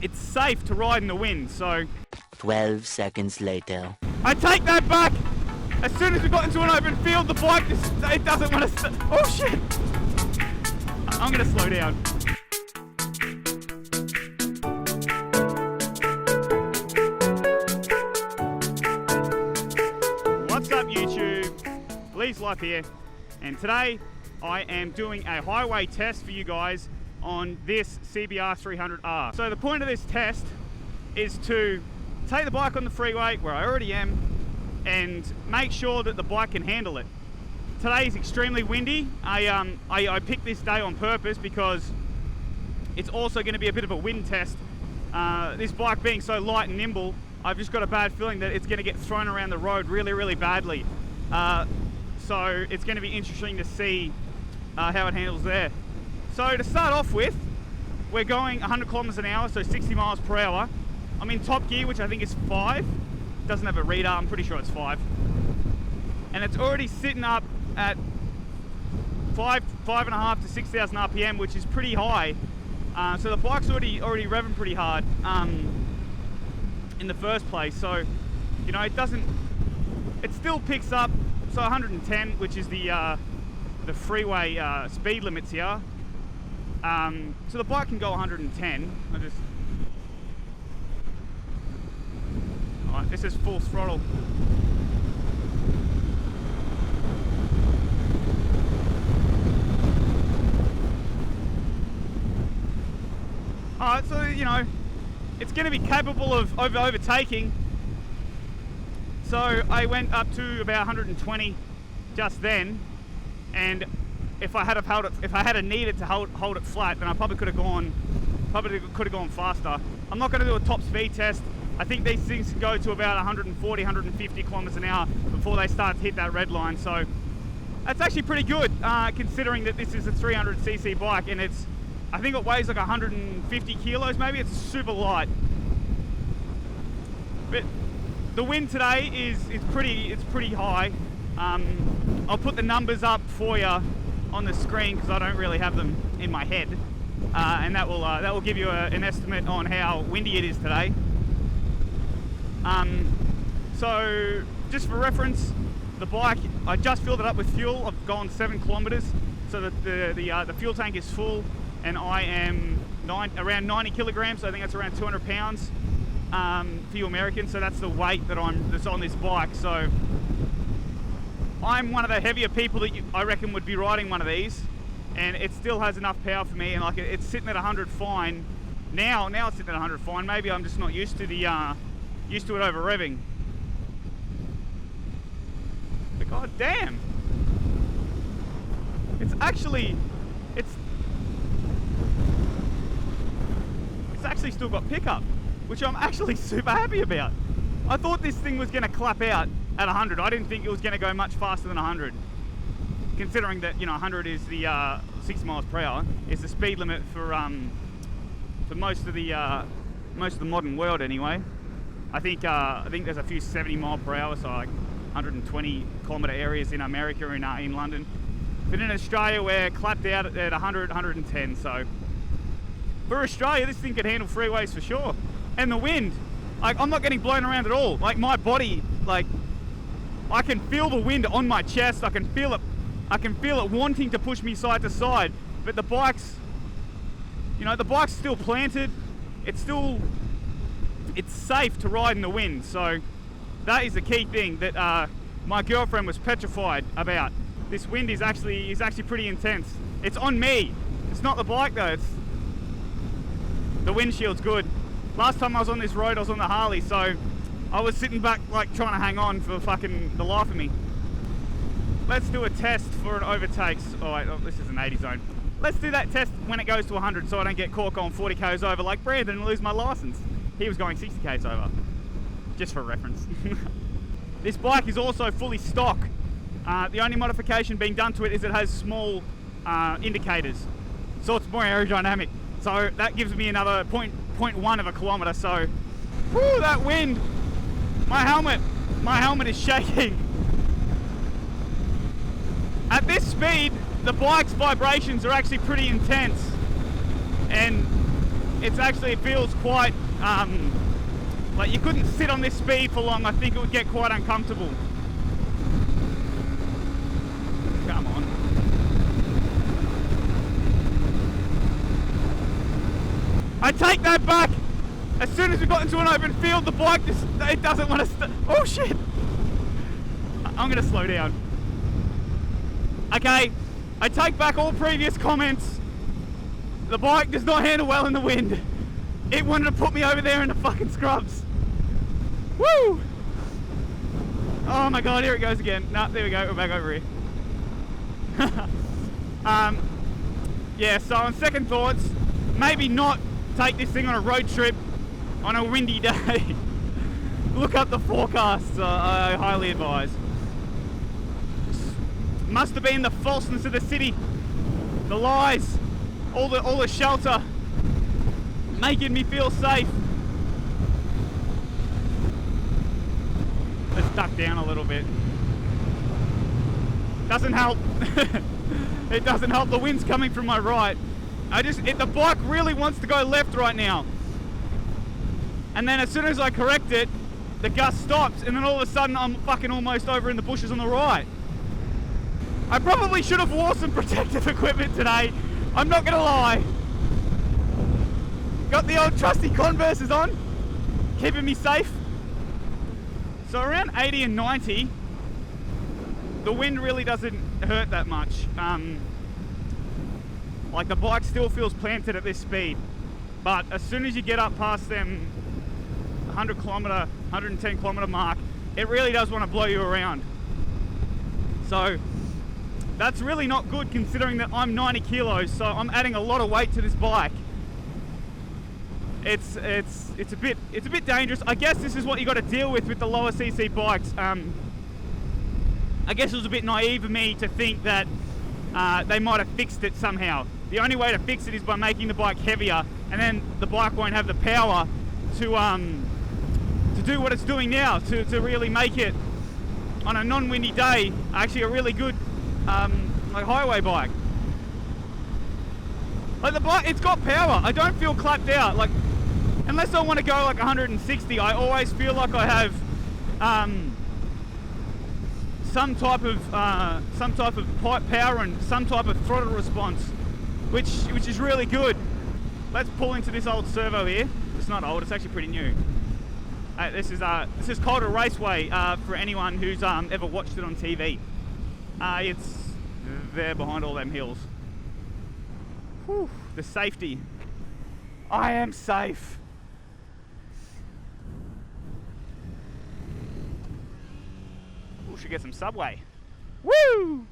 it's safe to ride in the wind. So 12 seconds later. I take that back. As soon as we got into an open field, the bike just, it doesn't want to. Oh shit! I'm gonna slow down. What's up, YouTube? Lee's Life here, and today I am doing a highway test for you guys on this CBR300R. So the point of this test is to take the bike on the freeway where I already am and make sure that the bike can handle it. Today is extremely windy. I picked this day on purpose because it's also going to be a bit of a wind test. This bike being so light and nimble, I've just got a bad feeling that it's going to get thrown around the road really, really badly. So it's going to be interesting to see how it handles there. So to start off with, we're going 100 kilometers an hour, so 60 miles per hour. I'm in top gear, which I think is 5. Doesn't have a radar, I'm pretty sure it's 5. And it's already sitting up at 5.5 to 6,000 RPM, which is pretty high. So the bike's already revving pretty hard in the first place. So, you know, it still picks up, so 110, which is the freeway speed limits here. So the bike can go 110. Alright, this is full throttle. Alright, so, you know, it's going to be capable of overtaking. So I went up to about 120 just then, and if I had needed to hold it flat, then I probably could have gone faster. I'm not going to do a top speed test. I think these things can go to about 140, 150 kilometers an hour before they start to hit that red line. So that's actually pretty good, considering that this is a 300cc bike, and I think it weighs like 150 kilos maybe. It's super light. But the wind today is pretty high. I'll put the numbers up for you on the screen because I don't really have them in my head, and that will give you an estimate on how windy it is today. So just for reference, the bike, I just filled it up with fuel. I've gone 7 kilometers, so that the fuel tank is full, and I am around 90 kilograms. So I think that's around 200 pounds for you Americans. So that's the weight that's on this bike. So I'm one of the heavier people that I reckon would be riding one of these, and it still has enough power for me. And like it's sitting at 100 fine now. Now it's sitting at 100 fine. Maybe I'm just not used to it over revving. But god damn, it's actually still got pickup, which I'm actually super happy about. I thought this thing was going to clap out at 100. I didn't think it was going to go much faster than 100, considering that, you know, 100 is the 6 miles per hour is the speed limit for most of the modern world anyway. I think there's a few 70 mile per hour, so like 120 kilometer areas in America and in London. But in Australia, we're clapped out at 100, 110. So for Australia, this thing could handle freeways for sure. And the wind, like, I'm not getting blown around at all. Like, my body, like, I can feel the wind on my chest. I can feel it wanting to push me side to side. But the bike's still planted. It's safe to ride in the wind. So that is the key thing that my girlfriend was petrified about. This wind is actually pretty intense. It's on me. It's not the bike though. The windshield's good. Last time I was on this road, I was on the Harley, so I was sitting back like trying to hang on for fucking the life of me. Let's do a test for an overtakes. Oh wait, this is an 80 zone. Let's do that test when it goes to 100 so I don't get caught going 40 k's over like Brandon and lose my license. He was going 60 k's over, just for reference. This bike is also fully stock. The only modification being done to it is it has small indicators, so it's more aerodynamic. So that gives me another 0.1 of a kilometer. So, whoo, that wind! My helmet is shaking. At this speed, the bike's vibrations are actually pretty intense, and it feels quite, like you couldn't sit on this speed for long. I think it would get quite uncomfortable. Come on. I take that back. As soon as we got into an open field, the bike just, it doesn't want to oh shit. I'm gonna slow down. Okay, I take back all previous comments. The bike does not handle well in the wind. It wanted to put me over there in the fucking scrubs. Woo! Oh my god, here it goes again. Nah, there we go, we're back over here. Yeah, so on second thoughts, maybe not take this thing on a road trip on a windy day. Look up the forecasts, I highly advise. Must have been the falseness of the city, the lies, all the shelter, making me feel safe. Let's duck down a little bit. Doesn't help. It doesn't help. The wind's coming from my right. The bike really wants to go left right now. And then as soon as I correct it, the gust stops, and then all of a sudden I'm fucking almost over in the bushes on the right. I probably should have wore some protective equipment today. I'm not gonna lie. Got the old trusty Converses on, keeping me safe. So around 80 and 90, the wind really doesn't hurt that much. Like the bike still feels planted at this speed, but as soon as you get up past them 100 kilometer, 110 kilometer mark, it really does want to blow you around. So that's really not good considering that I'm 90 kilos, so I'm adding a lot of weight to this bike. It's a bit dangerous. I guess this is what you got to deal with the lower CC bikes. I guess it was a bit naive of me to think that they might have fixed it somehow. The only way to fix it is by making the bike heavier, and then the bike won't have the power to do what it's doing now, to really make it on a non-windy day actually a really good like highway bike. Like the bike, it's got power. I don't feel clapped out. Like unless I want to go like 160, I always feel like I have some type of pipe power and some type of throttle response, which is really good. Let's pull into this old servo here. It's not old, it's actually pretty new. This is called a raceway for anyone who's ever watched it on TV. It's there behind all them hills. Whew, the safety. I am safe. We should get some Subway. Woo!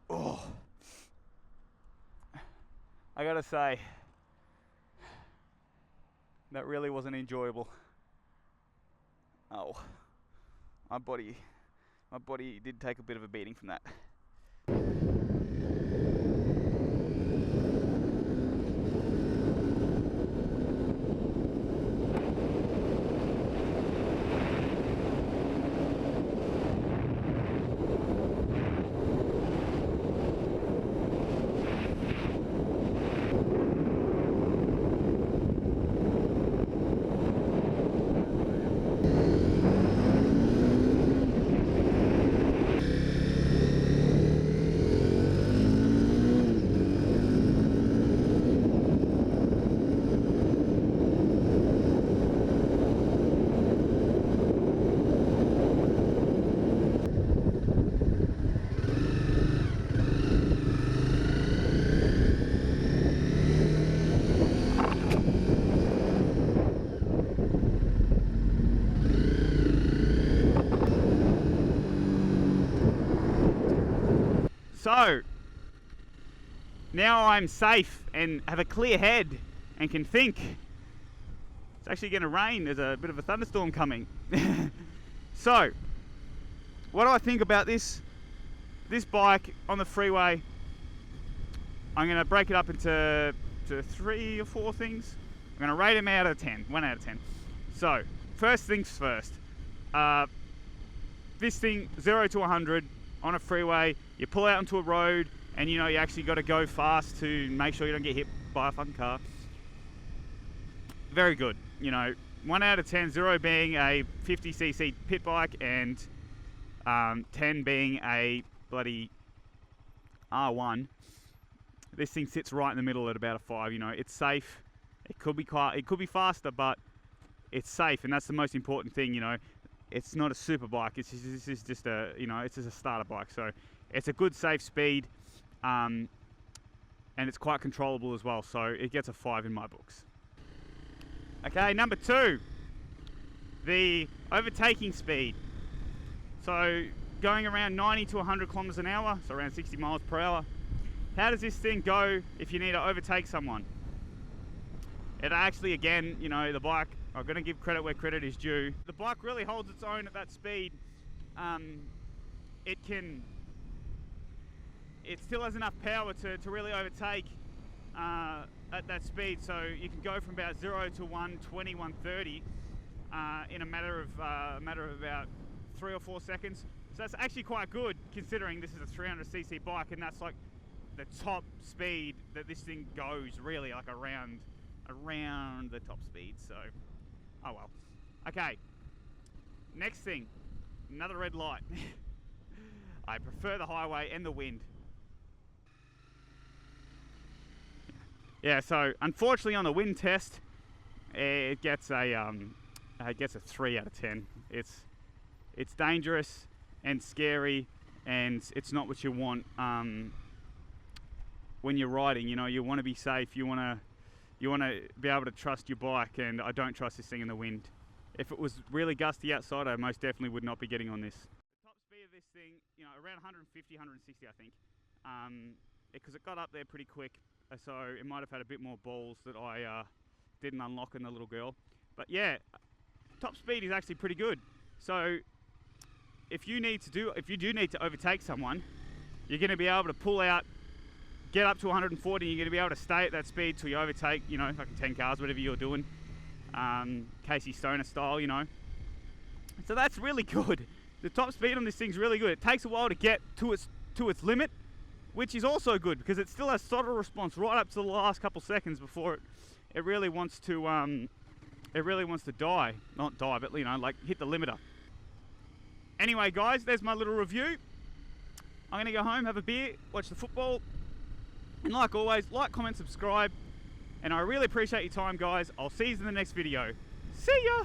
Oh, I gotta say, that really wasn't enjoyable. Oh, my body did take a bit of a beating from that. So, now I'm safe and have a clear head and can think. It's actually going to rain, there's a bit of a thunderstorm coming. So, what do I think about this bike on the freeway? I'm going to break it up into 3 or 4 things. I'm going to rate them out of 10, 1 out of 10. So, first things first. This thing, 0 to 100, on a freeway, you pull out onto a road, and you know you actually got to go fast to make sure you don't get hit by a fucking car. Very good. You know, 1 out of 10, 0 being a 50cc pit bike, and 10 being a bloody R1. This thing sits right in the middle at about a 5. You know, it's safe. It could be faster, but it's safe, and that's the most important thing. You know, it's not a super bike. This is just a, you know, it's just a starter bike. So it's a good safe speed, and it's quite controllable as well. So it gets a 5 in my books. Okay, number 2, the overtaking speed. So going around 90 to 100 kilometers an hour, so around 60 miles per hour. How does this thing go if you need to overtake someone? It actually, again, you know, the bike, I'm going to give credit where credit is due. The bike really holds its own at that speed. It still has enough power to really overtake at that speed. So you can go from about 0 to 120, 130 in a matter of about 3 or 4 seconds. So that's actually quite good, considering this is a 300cc bike, and that's like the top speed that this thing goes, really, like around the top speed. So, oh well. Okay, next thing, another red light. I prefer the highway and the wind. Yeah, so unfortunately on the wind test, it gets a 3 out of 10. It's dangerous and scary, and it's not what you want when you're riding. You know, you want to be safe. You want to be able to trust your bike, and I don't trust this thing in the wind. If it was really gusty outside, I most definitely would not be getting on this. The top speed of this thing, you know, around 150, 160, I think, because it got up there pretty quick. So it might have had a bit more balls that I didn't unlock in the little girl. But yeah, top speed is actually pretty good. So if you do need to overtake someone, you're going to be able to pull out, get up to 140, and you're going to be able to stay at that speed till you overtake, you know, like 10 cars, whatever you're doing, Casey Stoner style, you know. So that's really good. The top speed on this thing's really good. It takes a while to get to its limit, which is also good because it still has throttle response right up to the last couple seconds before it really wants to die. Not die, but, you know, like hit the limiter. Anyway, guys, there's my little review. I'm going to go home, have a beer, watch the football, and like always, like, comment, subscribe, and I really appreciate your time, guys. I'll see you in the next video. See ya!